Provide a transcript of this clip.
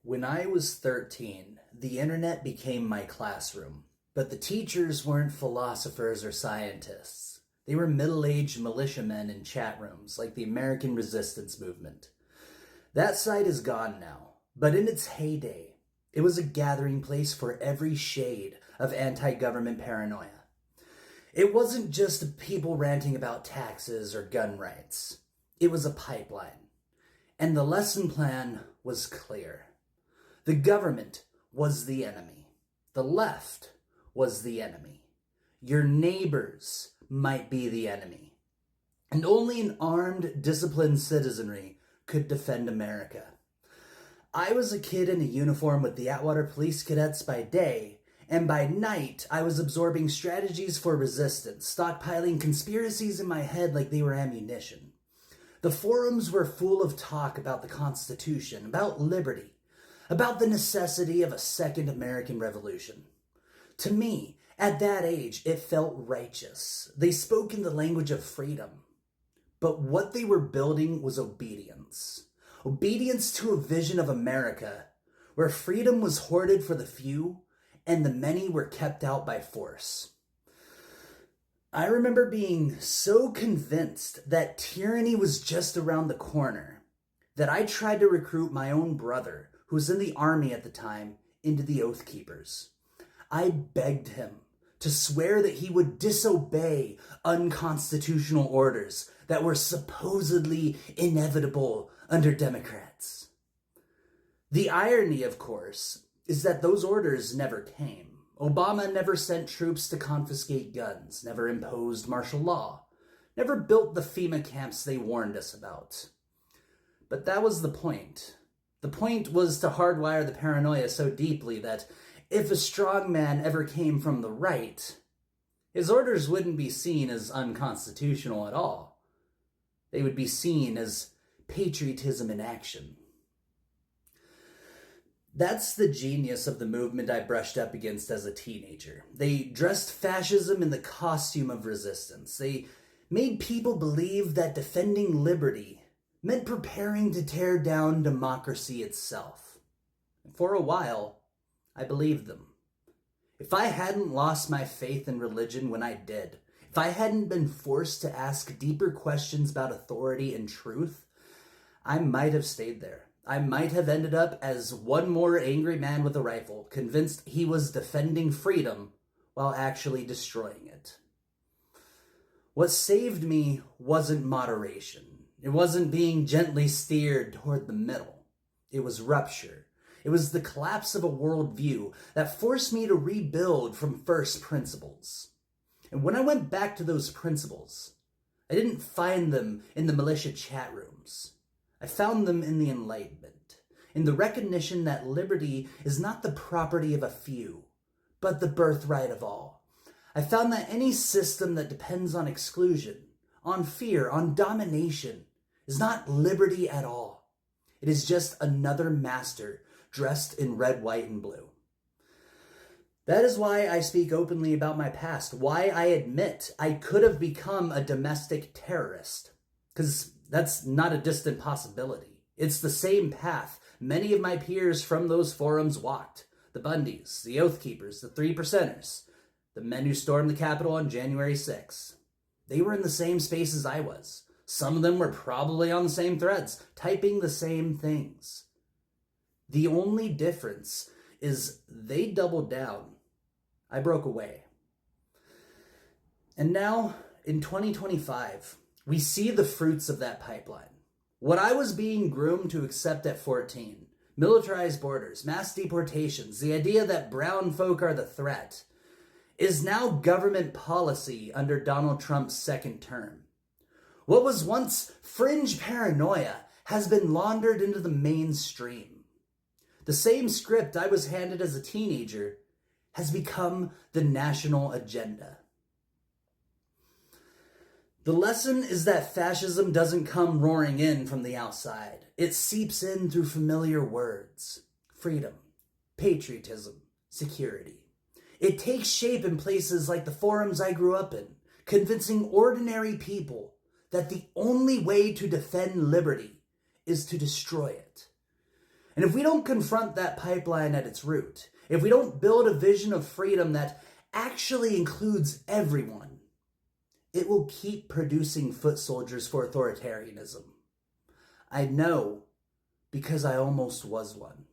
When I was 13, the internet became my classroom, but the teachers weren't philosophers or scientists. They were middle-aged militiamen in chat rooms, like the American resistance movement. That site is gone now, but in its heyday, it was a gathering place for every shade of anti-government paranoia. It wasn't just people ranting about taxes or gun rights. It was a pipeline. And the lesson plan was clear. The government was the enemy. The left was the enemy. Your neighbors might be the enemy. And only an armed, disciplined citizenry could defend America. I was a kid in a uniform with the Atwater Police Cadets by day, and by night I was absorbing strategies for resistance, stockpiling conspiracies in my head like they were ammunition. The forums were full of talk about the Constitution, about liberty, about the necessity of a second American Revolution. To me, at that age, it felt righteous. They spoke in the language of freedom. But what they were building was obedience. Obedience to a vision of America where freedom was hoarded for the few and the many were kept out by force. I remember being so convinced that tyranny was just around the corner that I tried to recruit my own brother, who was in the army at the time, into the Oath Keepers. I begged him to swear that he would disobey unconstitutional orders that were supposedly inevitable under Democrats. The irony, of course, is that those orders never came. Obama never sent troops to confiscate guns, never imposed martial law, never built the FEMA camps they warned us about. But that was the point. The point was to hardwire the paranoia so deeply that if a strongman ever came from the right, his orders wouldn't be seen as unconstitutional at all. They would be seen as patriotism in action. That's the genius of the movement I brushed up against as a teenager. They dressed fascism in the costume of resistance. They made people believe that defending liberty meant preparing to tear down democracy itself. And for a while, I believed them. If I hadn't lost my faith in religion when I did, if I hadn't been forced to ask deeper questions about authority and truth, I might have stayed there. I might have ended up as one more angry man with a rifle, convinced he was defending freedom while actually destroying it. What saved me wasn't moderation. It wasn't being gently steered toward the middle. It was rupture. It was the collapse of a worldview that forced me to rebuild from first principles. And when I went back to those principles, I didn't find them in the militia chat rooms. I found them in the Enlightenment, in the recognition that liberty is not the property of a few, but the birthright of all. I found that any system that depends on exclusion, on fear, on domination, is not liberty at all. It is just another master dressed in red, white, and blue. That is why I speak openly about my past, why I admit I could have become a domestic terrorist, because that's not a distant possibility. It's the same path many of my peers from those forums walked. The Bundys, the Oath Keepers, the Three Percenters, the men who stormed the Capitol on January 6th. They were in the same spaces I was. Some of them were probably on the same threads, typing the same things. The only difference is they doubled down. I broke away. And now, in 2025, we see the fruits of that pipeline. What I was being groomed to accept at 14, militarized borders, mass deportations, the idea that brown folk are the threat, is now government policy under Donald Trump's second term. What was once fringe paranoia has been laundered into the mainstream. The same script I was handed as a teenager has become the national agenda. The lesson is that fascism doesn't come roaring in from the outside. It seeps in through familiar words: freedom, patriotism, security. It takes shape in places like the forums I grew up in, convincing ordinary people that the only way to defend liberty is to destroy it. And if we don't confront that pipeline at its root, if we don't build a vision of freedom that actually includes everyone, it will keep producing foot soldiers for authoritarianism. I know because I almost was one.